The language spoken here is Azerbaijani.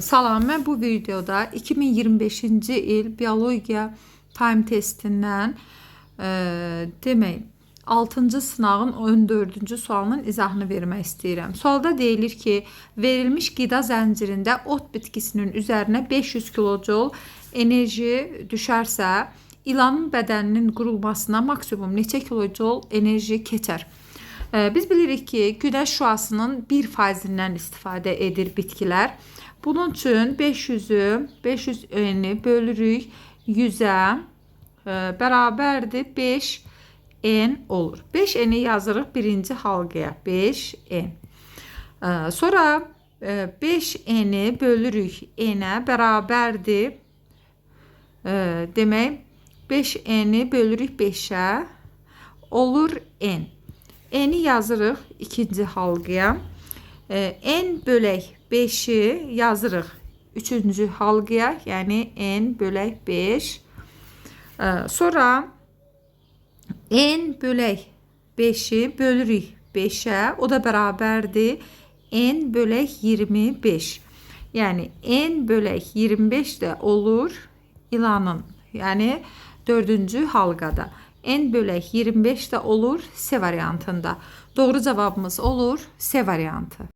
Salam, mən bu videoda 2025-ci il biologiya time testindən demək 6-cı sınağın 14-cü sualının izahını vermək istəyirəm. Sualda deyilir ki, verilmiş qida zəncirində ot bitkisinin üzərinə 500 kilojol enerji düşərsə, ilanın bədəninin qurulmasına maksimum neçə kilojol enerji keçər? Biz bilirik ki, günəş şüasının 1%-dən istifadə edir bitkilər. Bunun üçün 500-ü bölürük 100-ə bərabərdir 5n olur. 5n'i yazırıq birinci halqaya 5n. Sonra 5n'i bölürük n-ə bərabərdir demək 5n'i bölürük 5-ə olur n. N'i yazırıq ikinci halqaya. N bölək 5'i yazırıq üçüncü halqaya, yəni n bölək 5. Sonra n bölək 5'i bölürük 5'ə, o da bərabərdir n bölək 25. Yəni n bölək 25 də olur ilanın, yəni dördüncü halqada. N bölək 25 də olur C variantında. Doğru cavabımız olur C variantı.